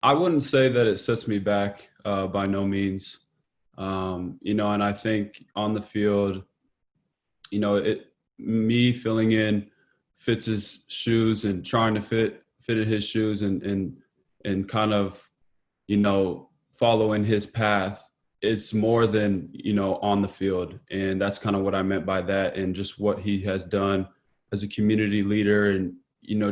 I wouldn't say that it sets me back by no means. And I think on the field, me filling in Fitz's shoes and trying to fit in his shoes and kind of, following his path. It's more than, on the field. And that's kind of what I meant by that, and just what he has done as a community leader, and,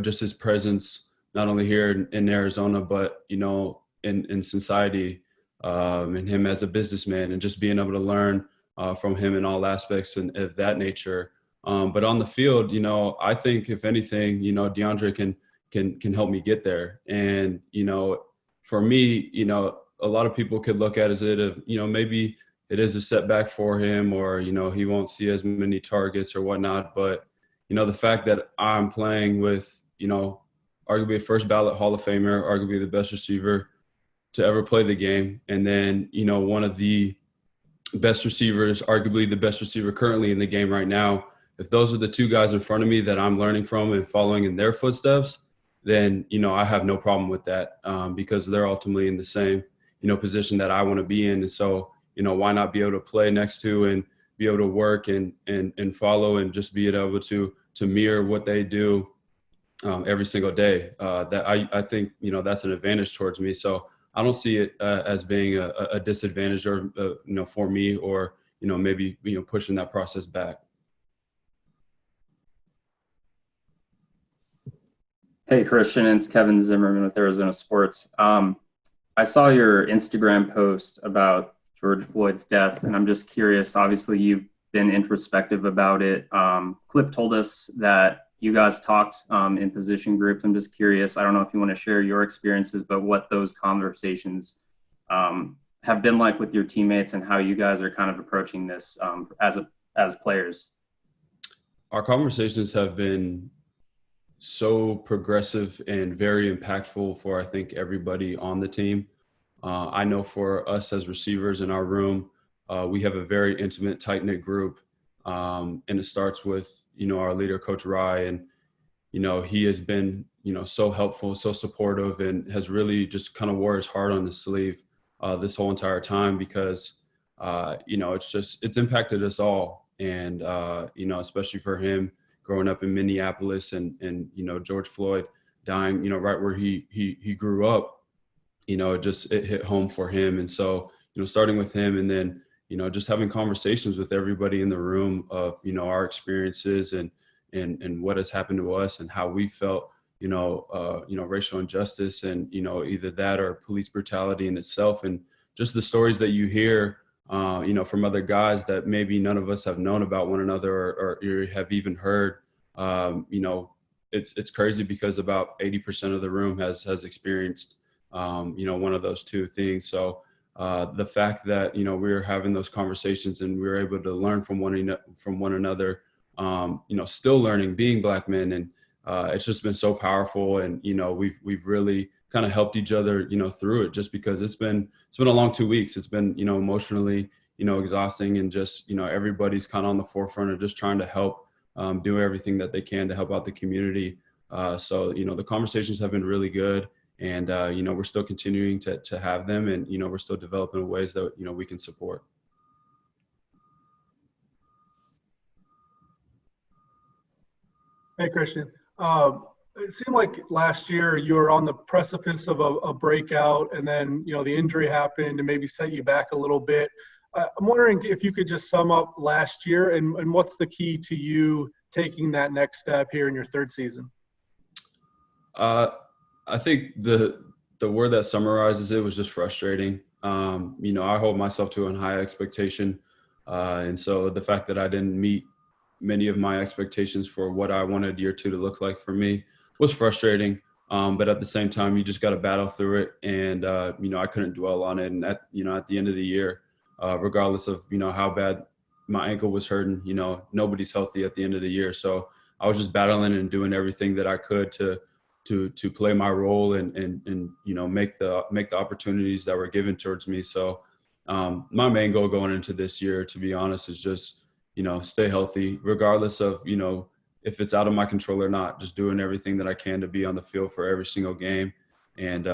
just his presence, not only here in Arizona, but, in society, and him as a businessman, and just being able to learn from him in all aspects and of that nature. But on the field, I think if anything, DeAndre can help me get there. And, for me, a lot of people could look at it as, maybe it is a setback for him, or, he won't see as many targets or whatnot. But, the fact that I'm playing with, arguably a first ballot Hall of Famer, arguably the best receiver to ever play the game, and then, one of the best receivers, arguably the best receiver currently in the game right now, if those are the two guys in front of me that I'm learning from and following in their footsteps, then, I have no problem with that, because they're ultimately in the same, position that I want to be in. And so, why not be able to play next to and be able to work and follow, and just be able to mirror what they do every single day. That I think, that's an advantage towards me. So I don't see it as being a disadvantage, or, for me, or, maybe, pushing that process back. Hey, Christian, it's Kevin Zimmerman with Arizona Sports. I saw your Instagram post about George Floyd's death, and I'm just curious. Obviously, you've been introspective about it. Cliff told us that you guys talked in position groups. I'm just curious. I don't know if you want to share your experiences, but what those conversations have been like with your teammates, and how you guys are kind of approaching this as players. Our conversations have been so progressive and very impactful for, I think, everybody on the team. I know for us as receivers in our room, we have a very intimate, tight-knit group. And it starts with, our leader, Coach Rye. And, he has been, so helpful, so supportive, and has really just kind of wore his heart on his sleeve this whole entire time, because, it's impacted us all. And, especially for him, growing up in Minneapolis, and George Floyd dying, right where he grew up, it hit home for him. And so, starting with him, and then, just having conversations with everybody in the room of, our experiences and what has happened to us, and how we felt, racial injustice, and, either that or police brutality in itself. And just the stories that you hear, from other guys that maybe none of us have known about one another, or have even heard. It's crazy, because about 80% of the room has experienced, one of those two things. So the fact that, we were having those conversations, and we were able to learn from one another, still learning, being Black men, and it's just been so powerful. And we've really kind of helped each other, through it, just because it's been a long 2 weeks. It's been, emotionally, exhausting, and just, everybody's kind of on the forefront of just trying to help, do everything that they can to help out the community. So, the conversations have been really good, and, we're still continuing to have them, and, we're still developing ways that, we can support. Hey, Christian. It seemed like last year you were on the precipice of a breakout, and then, the injury happened and maybe set you back a little bit. I'm wondering if you could just sum up last year, and what's the key to you taking that next step here in your third season? I think the word that summarizes it was just frustrating. I hold myself to a high expectation. And so the fact that I didn't meet many of my expectations for what I wanted year two to look like for me was frustrating. But at the same time, you just got to battle through it. And, I couldn't dwell on it. And at the end of the year, regardless of, how bad my ankle was hurting, nobody's healthy at the end of the year. So I was just battling and doing everything that I could to play my role, and make the opportunities that were given towards me. So my main goal going into this year, to be honest, is just, stay healthy, regardless of, if it's out of my control or not, just doing everything that I can to be on the field for every single game. and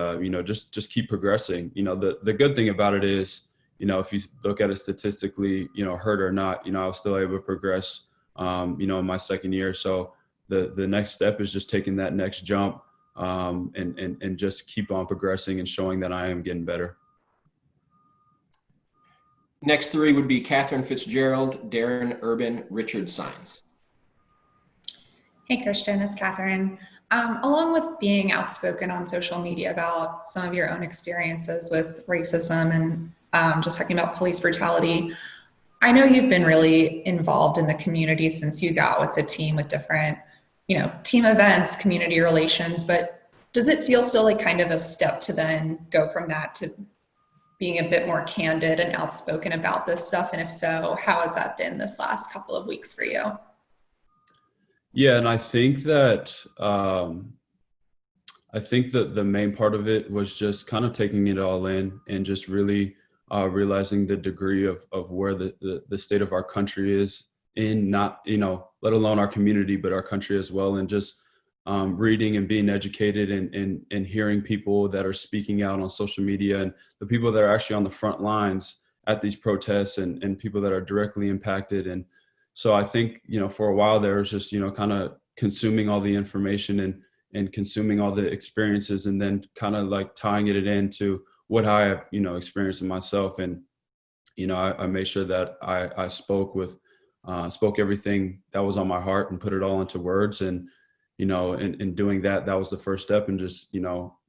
just keep progressing. The good thing about it is, if you look at it statistically, hurt or not, I was still able to progress, in my second year. So the next step is just taking that next jump, and just keep on progressing and showing that I am getting better. Next three would be Catherine Fitzgerald, Darren Urban, Richard Sines. Hey, Christian, it's Catherine. Along with being outspoken on social media about some of your own experiences with racism and just talking about police brutality, I know you've been really involved in the community since you got with the team with different, team events, community relations, but does it feel still like kind of a step to then go from that to being a bit more candid and outspoken about this stuff? And if so, how has that been this last couple of weeks for you? Yeah, and I think that the main part of it was just kind of taking it all in and just really realizing the degree of where the state of our country is in, not, let alone our community, but our country as well. And just reading and being educated and hearing people that are speaking out on social media and the people that are actually on the front lines at these protests and people that are directly impacted. And so I think, for a while there was just, kind of consuming all the information and consuming all the experiences, and then kind of like tying it into what I have, experienced in myself. And, I made sure that I spoke everything that was on my heart and put it all into words. And, in doing that, that was the first step. And just,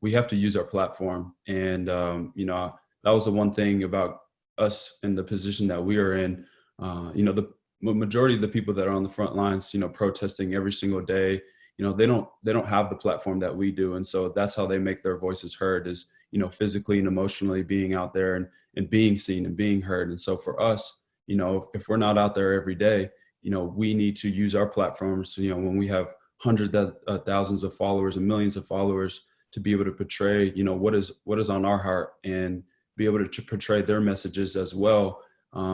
we have to use our platform. And, that was the one thing about us in the position that we are in. The majority of the people that are on the front lines, protesting every single day, they don't have the platform that we do. And so that's how they make their voices heard, is, physically and emotionally being out there and being seen and being heard. And so for us, if we're not out there every day, we need to use our platforms, when we have hundreds of thousands of followers and millions of followers, to be able to portray, what is on our heart, and be able to portray their messages as well.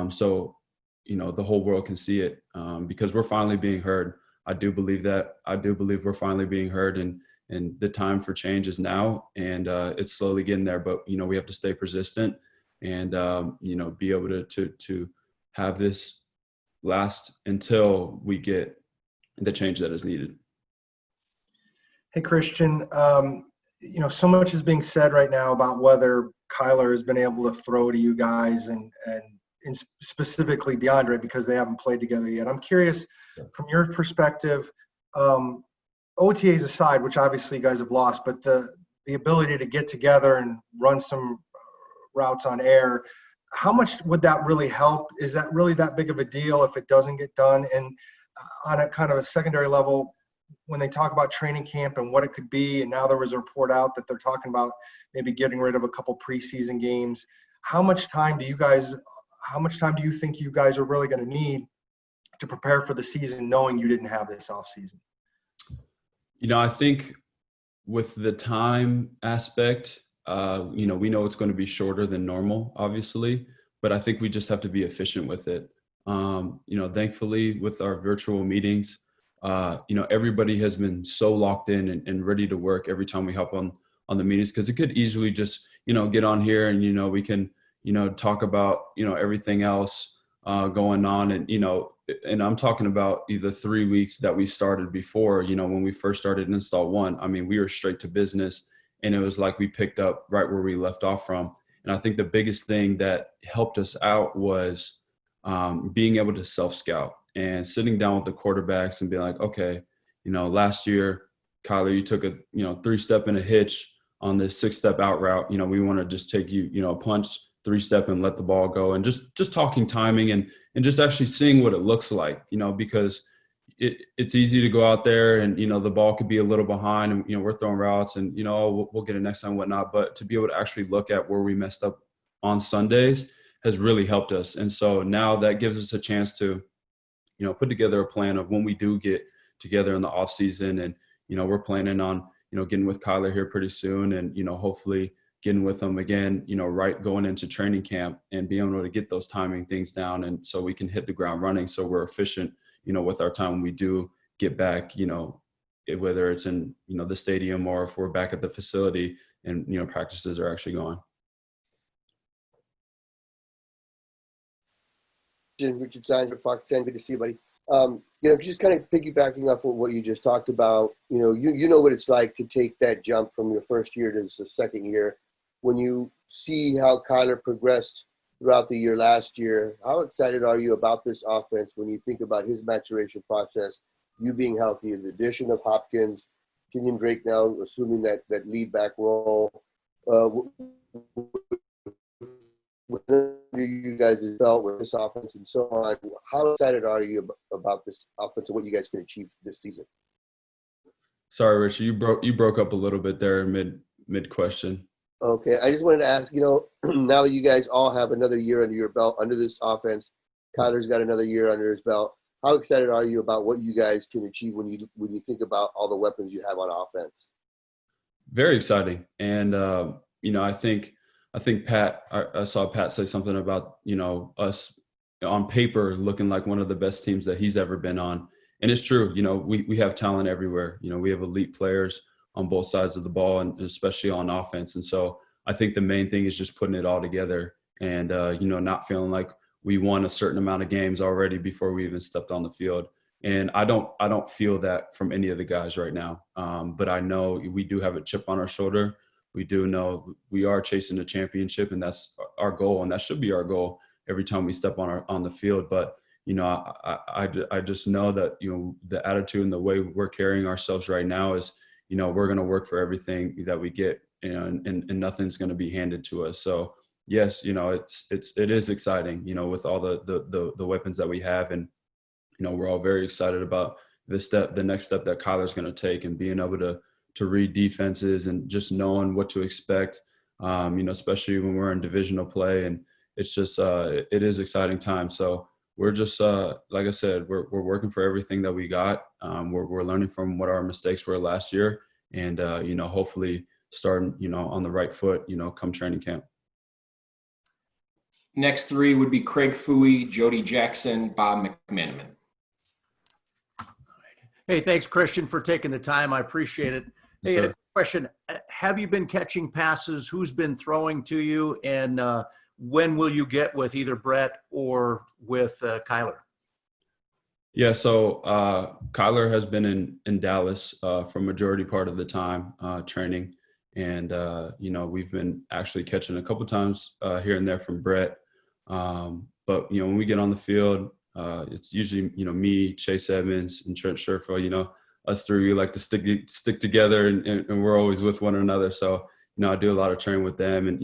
So the whole world can see it, because we're finally being heard. I do believe we're finally being heard, and the time for change is now, and it's slowly getting there. But we have to stay persistent, and be able to have this last until we get the change that is needed. Hey, Christian, so much is being said right now about whether Kyler has been able to throw to you guys and specifically DeAndre, because they haven't played together yet. I'm curious, from your perspective, OTAs aside, which obviously you guys have lost, but the ability to get together and run some routes on air, how much would that really help? Is that really that big of a deal if it doesn't get done? And on a kind of a secondary level, when they talk about training camp and what it could be, and now there was a report out that they're talking about maybe getting rid of a couple preseason games, how much time do you think you guys are really going to need to prepare for the season, knowing you didn't have this off season? I think with the time aspect, we know it's going to be shorter than normal, obviously, but I think we just have to be efficient with it. Thankfully with our virtual meetings, everybody has been so locked in and ready to work every time we hop on the meetings, because it could easily just, get on here and, we can, talk about, everything else going on. And I'm talking about either 3 weeks that we started before, when we first started install 1. I mean, we were straight to business, and it was like we picked up right where we left off from. And I think the biggest thing that helped us out was being able to self-scout and sitting down with the quarterbacks and being like, okay, last year, Kyler, you took a, 3-step and a hitch on this 6-step out route. We want to just take you, punch, 3-step and let the ball go, and just talking timing and just actually seeing what it looks like, because it's easy to go out there and, the ball could be a little behind and, we're throwing routes and, we'll get it next time, whatnot. But to be able to actually look at where we messed up on Sundays has really helped us. And so now that gives us a chance to, put together a plan of when we do get together in the off season. And, we're planning on, getting with Kyler here pretty soon, and, hopefully getting with him again, right going into training camp, and being able to get those timing things down. And so we can hit the ground running, so we're efficient, with our time when we do get back, whether it's in, the stadium or if we're back at the facility, practices are actually going. Richard Signs with Fox 10. Good to see you, buddy. Just kind of piggybacking off of what you just talked about, you know what it's like to take that jump from your first year to the second year. When you see how Kyler progressed throughout the year last year, how excited are you about this offense when you think about his maturation process, you being healthy, the addition of Hopkins, Kenyon Drake now assuming that lead back role? Whatever you guys have felt with this offense and so on, how excited are you about this offense and what you guys can achieve this season? Sorry, Richard, you broke up a little bit there mid question. Okay, I just wanted to ask, now that you guys all have another year under your belt under this offense, Kyler's got another year under his belt. How excited are you about what you guys can achieve when you think about all the weapons you have on offense? Very exciting, and I think Pat. I saw Pat say something about us on paper looking like one of the best teams that he's ever been on, and it's true. We have talent everywhere. We have elite players on both sides of the ball, and especially on offense. And so I think the main thing is just putting it all together, and not feeling like we won a certain amount of games already before we even stepped on the field. And I don't feel that from any of the guys right now. But I know we do have a chip on our shoulder. We do know we are chasing a championship, and that's our goal, and that should be our goal every time we step on the field. But I just know that the attitude and the way we're carrying ourselves right now is we're going to work for everything that we get, and nothing's going to be handed to us. So yes, it is exciting, with all the weapons that we have, and we're all very excited about the next step that Kyler's going to take, and being able to read defenses and just knowing what to expect, especially when we're in divisional play. And it's just it is exciting time. So we're just like I said, we're working for everything that we got. We're learning from what our mistakes were last year, and hopefully starting on the right foot come training camp. Next three would be Craig Fouie, Jody Jackson, Bob McManaman. Hey, thanks, Christian, for taking the time. I appreciate it. Hey, a question. Have you been catching passes? Who's been throwing to you? And when will you get with either Brett or with Kyler? Yeah, so Kyler has been in Dallas for majority part of the time training. And, we've been actually catching a couple times here and there from Brett. But, when we get on the field, it's usually, me, Chase Evans, and Trent Sherfield. Us three, we like to stick together, and we're always with one another. So, I do a lot of training with them, and,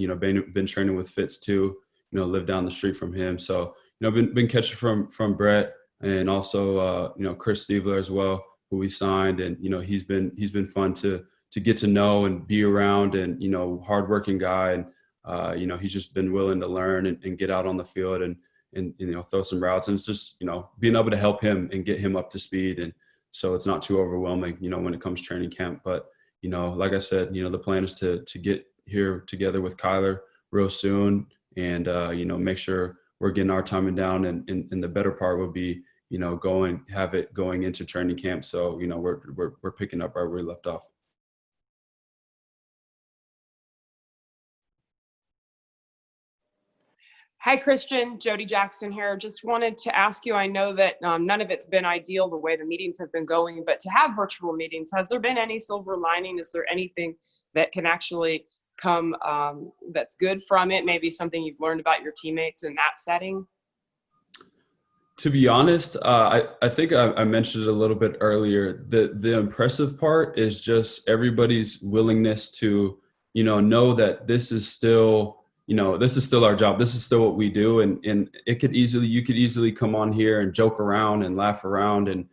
been training with Fitz too, live down the street from him. So, been catching from Brett, and also, Chris Stiefler as well, who we signed. And, he's been fun to get to know and be around, and, hardworking guy. And, he's just been willing to learn and get out on the field and throw some routes. And it's just, being able to help him and get him up to speed. And so it's not too overwhelming, when it comes to training camp. But, like I said, the plan is to get here together with Kyler real soon, and, make sure we're getting our timing down. And the better part would be, going into training camp. So, we're picking up right where we left off. Hi, Christian. Jody Jackson here. Just wanted to ask you, I know that none of it's been ideal the way the meetings have been going, but to have virtual meetings, has there been any silver lining? Is there anything that can actually come that's good from it? Maybe something you've learned about your teammates in that setting? To be honest, I think I mentioned it a little bit earlier. The impressive part is just everybody's willingness to, know that this is still our job. This is still what we do. And you could easily come on here and joke around and laugh around and,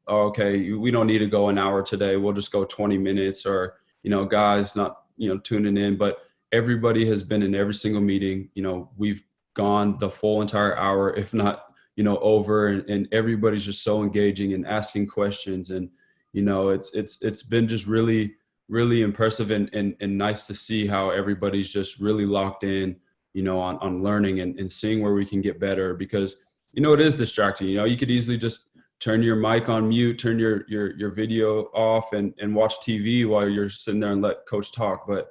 okay, we don't need to go an hour today. We'll just go 20 minutes or, guys not, tuning in. But everybody has been in every single meeting. We've gone the full entire hour, if not, over, and everybody's just so engaging and asking questions. And, it's been just really, really impressive and nice to see how everybody's just really locked in, on learning and seeing where we can get better, because, it is distracting. You could easily just turn your mic on mute, turn your video off, and watch TV while you're sitting there and let coach talk. But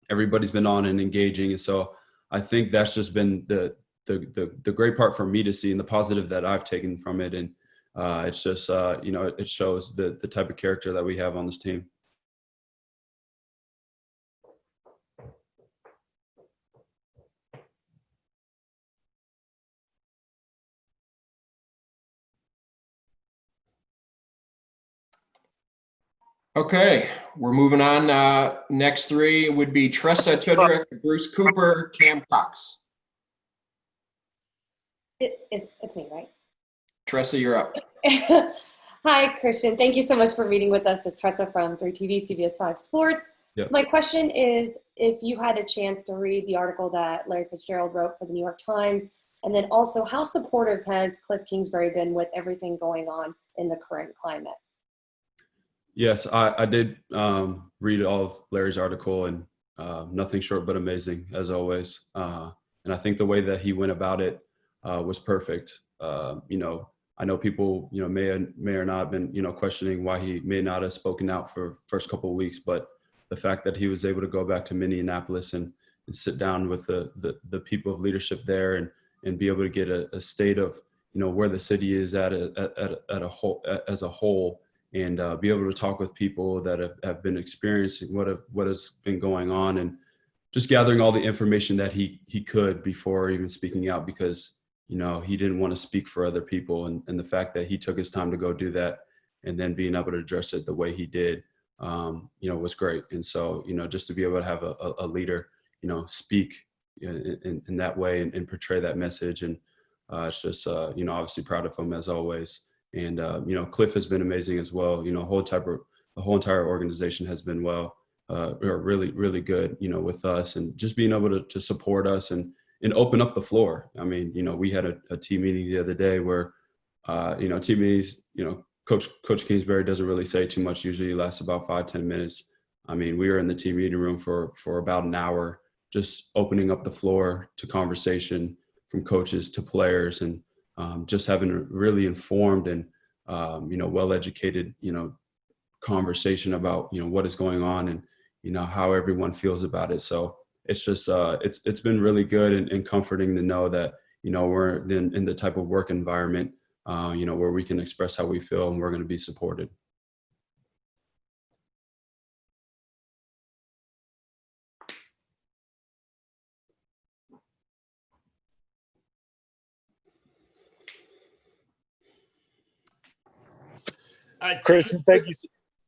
everybody's been on and engaging. And so I think that's just been the great part for me to see, and the positive that I've taken from it. And it's just, it shows the type of character that we have on this team. Okay, we're moving on. Next three would be Tressa Chudrick, Bruce Cooper, Cam Cox. It's me, right? Tressa, you're up. Hi, Christian. Thank you so much for meeting with us. It's Tressa from 3TV, CBS 5 Sports. Yep. My question is, if you had a chance to read the article that Larry Fitzgerald wrote for the New York Times, and then also how supportive has Cliff Kingsbury been with everything going on in the current climate? Yes, I did read all of Larry's article, and nothing short but amazing, as always. And I think the way that he went about it was perfect. I know people, may or not have been, questioning why he may not have spoken out for first couple of weeks, but the fact that he was able to go back to Minneapolis and sit down with the people of leadership there and be able to get a state of, where the city is at a whole, as a whole, and be able to talk with people that have been experiencing what has been going on, and just gathering all the information that he could before even speaking out, because he didn't want to speak for other people, and the fact that he took his time to go do that, and then being able to address it the way he did, was great. And so, just to be able to have a leader, speak in that way and portray that message, and it's just, obviously proud of him as always. And Cliff has been amazing as well. The whole entire organization has been really, really good, with us, and just being able to support us and open up the floor. I mean, we had a team meeting the other day where, team meetings, Coach Kingsbury doesn't really say too much. Usually it lasts about 5-10 minutes. I mean, we were in the team meeting room for about an hour, just opening up the floor to conversation from coaches to players, and just having a really informed and, well-educated, conversation about, what is going on and, how everyone feels about it. So it's just, it's been really good and comforting to know that, we're in the type of work environment, where we can express how we feel and we're going to be supported. All right, Christian, thank you.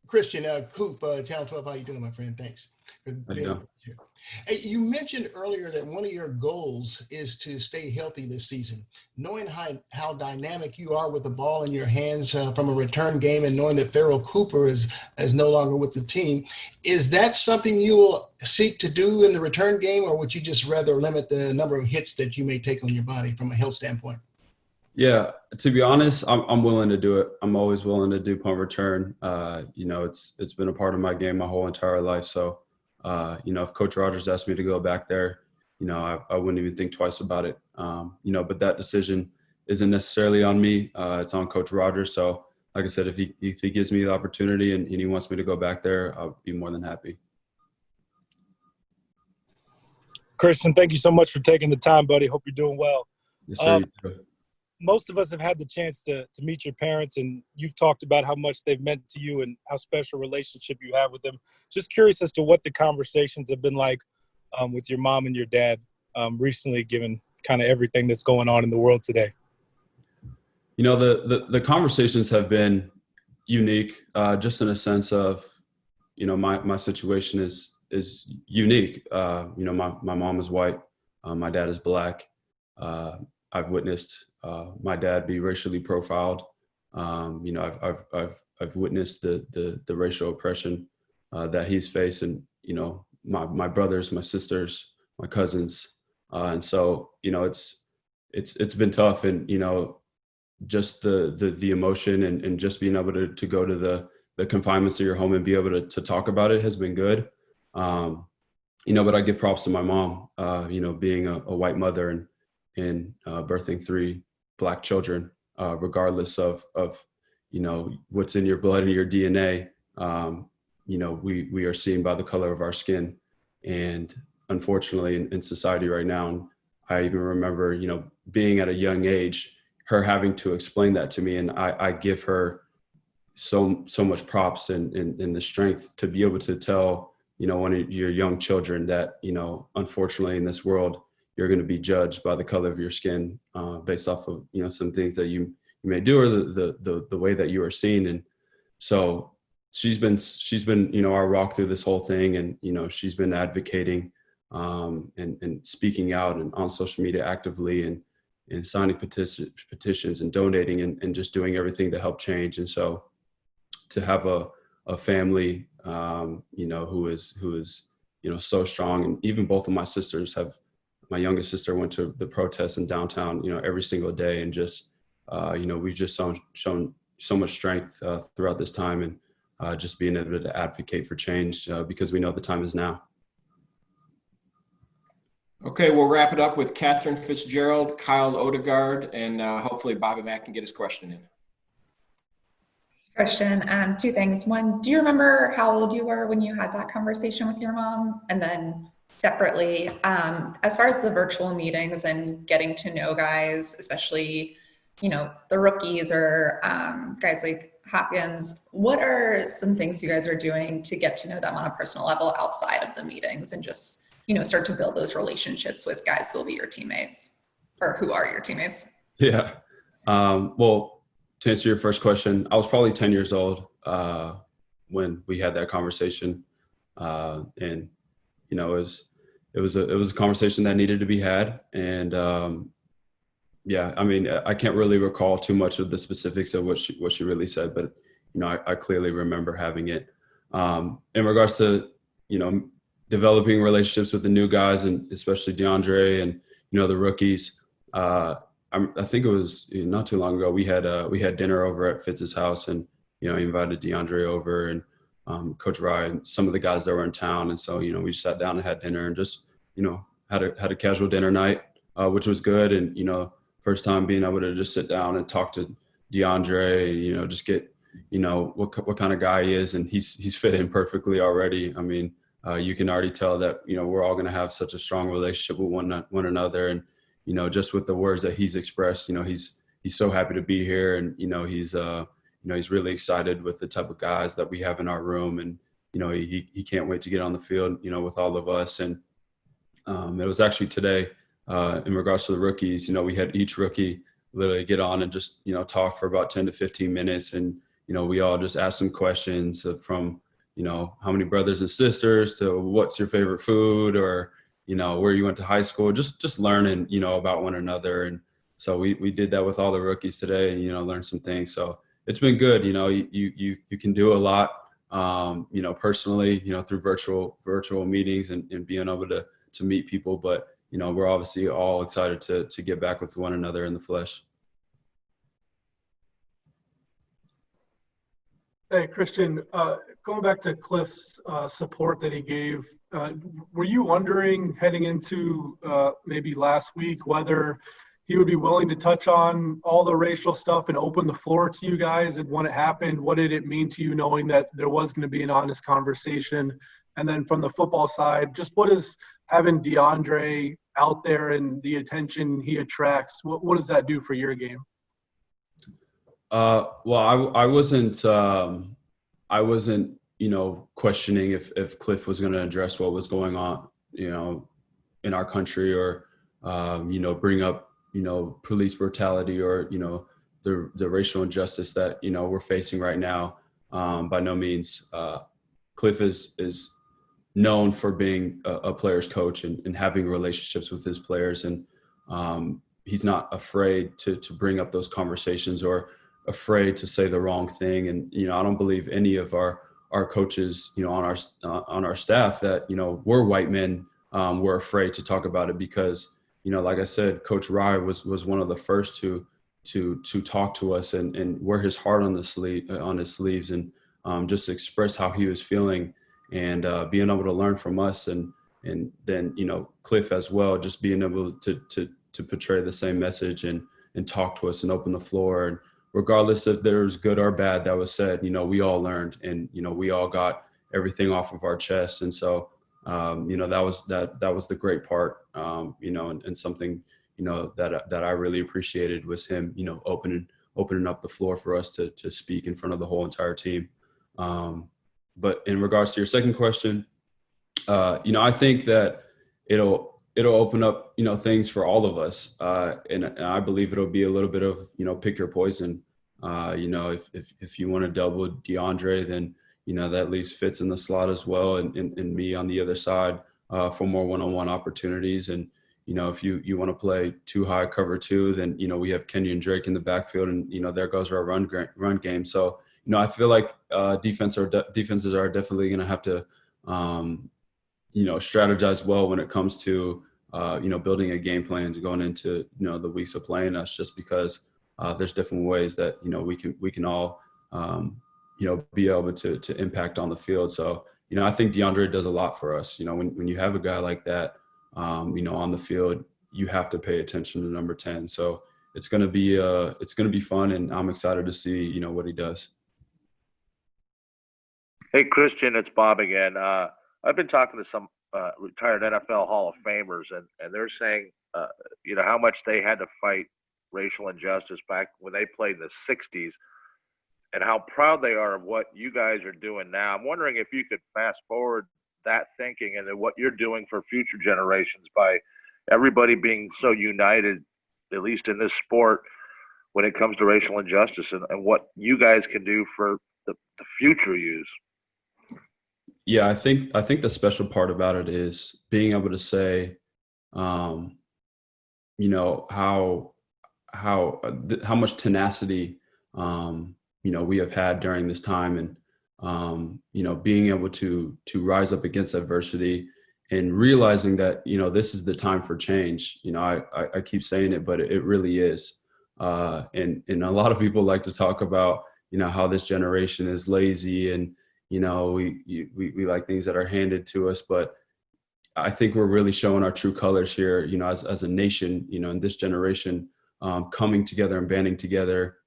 Christian, Coop, Channel 12, how you doing, my friend? Thanks for being with us here. Hey, you mentioned earlier that one of your goals is to stay healthy this season. Knowing how dynamic you are with the ball in your hands from a return game, and knowing that Farrell Cooper is no longer with the team, is that something you will seek to do in the return game, or would you just rather limit the number of hits that you may take on your body from a health standpoint? Yeah, to be honest, I'm willing to do it. I'm always willing to do punt return. It's been a part of my game my whole entire life. So, if Coach Rogers asked me to go back there, I wouldn't even think twice about it. But that decision isn't necessarily on me. It's on Coach Rogers. So, like I said, if he gives me the opportunity and he wants me to go back there, I'll be more than happy. Christian, thank you so much for taking the time, buddy. Hope you're doing well. Yes, sir. You too. Most of us have had the chance to meet your parents, and you've talked about how much they've meant to you and how special a relationship you have with them. Just curious as to what the conversations have been like with your mom and your dad recently, given kind of everything that's going on in the world today. The conversations have been unique, just in a sense of, my situation is unique. My mom is white, my dad is black. I've witnessed my dad be racially profiled. I've witnessed the racial oppression that he's faced, and my brothers, my sisters, my cousins, and so it's been tough, and just the emotion and just being able to go to the confinements of your home and be able to talk about it has been good. But I give props to my mom, being a white mother and birthing 3 Black children. regardless of what's in your blood and your DNA. We are seen by the color of our skin. And unfortunately in society right now, and I even remember, being at a young age, her having to explain that to me. And I give her so much props and the strength to be able to tell, one of your young children that, unfortunately in this world, you're going to be judged by the color of your skin, based off of, some things that you may do, or the way that you are seen. And so she's been, our rock through this whole thing. And, she's been advocating, and speaking out and on social media actively, and signing petitions and donating and just doing everything to help change. And so to have a family, who is, so strong. And even both of my sisters my youngest sister went to the protests in downtown, every single day. And just, we've just shown so much strength throughout this time, and just being able to advocate for change, because we know the time is now. Okay, we'll wrap it up with Catherine Fitzgerald, Kyle Odegaard, and hopefully Bobby Mack can get his question in. Christian, two things. One, do you remember how old you were when you had that conversation with your mom? And then separately, as far as the virtual meetings and getting to know guys, especially, the rookies or guys like Hopkins, what are some things you guys are doing to get to know them on a personal level outside of the meetings, and just, start to build those relationships with guys who will be your teammates, or who are your teammates? Yeah. Well, to answer your first question, I was probably 10 years old when we had that conversation, and it was a conversation that needed to be had. And yeah, I mean, I can't really recall too much of the specifics of what she really said, but I clearly remember having it. In regards to developing relationships with the new guys, and especially DeAndre and the rookies. I think it was not too long ago, we had dinner over at Fitz's house, and he invited DeAndre over, and Coach Rye and some of the guys that were in town. And so we sat down and had dinner, and just had a casual dinner night, which was good. And first time being able to just sit down and talk to DeAndre, just get what kind of guy he is, and he's fit in perfectly already. I mean, you can already tell that we're all going to have such a strong relationship with one another. And just with the words that he's expressed, he's so happy to be here, and he's really excited with the type of guys that we have in our room, and he can't wait to get on the field with all of us. And it was actually today, in regards to the rookies, we had each rookie literally get on and just talk for about 10 to 15 minutes, and we all just asked them questions from how many brothers and sisters, to what's your favorite food, or where you went to high school, just learning, about one another. And so we did that with all the rookies today, and, learned some things. So it's been good. You can do a lot, personally, through virtual meetings and being able to meet people. But, we're obviously all excited to get back with one another in the flesh. Hey, Christian, going back to Cliff's support that he gave, were you wondering heading into maybe last week whether he would be willing to touch on all the racial stuff and open the floor to you guys? And when it happened, what did it mean to you knowing that there was going to be an honest conversation? And then from the football side, just what is having DeAndre out there and the attention he attracts, what does that do for your game? Well, I wasn't, questioning if Cliff was going to address what was going on, in our country, or, bring up, police brutality, or, the racial injustice that, we're facing right now. By no means. Cliff is known for being a player's coach and having relationships with his players. And he's not afraid to bring up those conversations, or afraid to say the wrong thing. And, I don't believe any of our coaches, on our staff that, we're white men, were afraid to talk about it, because, like I said, Coach Rye was one of the first to talk to us and wear his heart on his sleeves, and just express how he was feeling, and being able to learn from us. And then, Cliff as well, just being able to portray the same message and and talked to us and opened the floor. And regardless if there was good or bad that was said, you know, we all learned, and, you know, we all got everything off of our chest. And so, you know, that was the great part, you know, and something, you know, that I really appreciated was him, you know, opening up the floor for us to speak in front of the whole entire team. But in regards to your second question, you know, I think that it'll open up, you know, things for all of us. And I believe it'll be a little bit of, you know, pick your poison. You know, if you want to double DeAndre, then, you know, that leaves Fitz in the slot as well, and me on the other side for more one-on-one opportunities. And, you know, if you want to play too high cover two, then, you know, we have Kenyon Drake in the backfield, and, you know, there goes our run game. So, you know, I feel like defenses are definitely going to have to, you know, strategize well when it comes to, you know, building a game plan to going into, you know, the weeks of playing us, just because there's different ways that, you know, we can all, you know, be able to impact on the field. So, you know, I think DeAndre does a lot for us. You know, when you have a guy like that, you know, on the field, you have to pay attention to number 10. So it's going to be fun, and I'm excited to see, you know, what he does. Hey, Christian, it's Bob again. I've been talking to some retired NFL Hall of Famers, and they're saying, you know, how much they had to fight racial injustice back when they played in the 60s, and how proud they are of what you guys are doing now. I'm wondering if you could fast forward that thinking and then what you're doing for future generations by everybody being so united, at least in this sport, when it comes to racial injustice, and what you guys can do for the future use. Yeah, I think the special part about it is being able to say, you know, how much tenacity, you know, we have had during this time, and, you know, being able to rise up against adversity and realizing that, you know, this is the time for change. You know, I keep saying it, but it really is. And a lot of people like to talk about, you know, how this generation is lazy, and, you know, we like things that are handed to us, but I think we're really showing our true colors here, you know, as a nation, you know, in this generation, coming together and banding together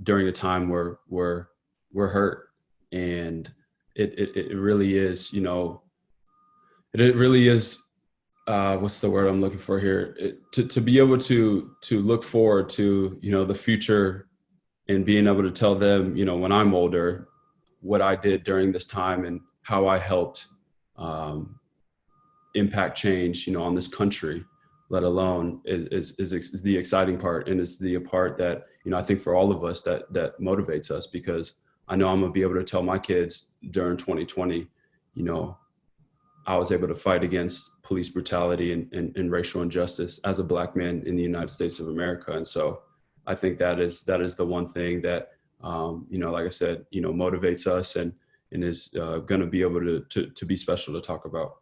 during a time where we're hurt. And it really is, you know, it really is, what's the word I'm looking for here? To be able to look forward to, you know, the future, and being able to tell them, you know, when I'm older, what I did during this time and how I helped impact change, you know, on this country, let alone is the exciting part. And it's the part that, you know, I think for all of us that motivates us, because I know I'm gonna be able to tell my kids during 2020, you know, I was able to fight against police brutality and racial injustice as a Black man in the United States of America. And so I think that is the one thing that, you know, like I said, you know, motivates us and is going to be able to be special to talk about.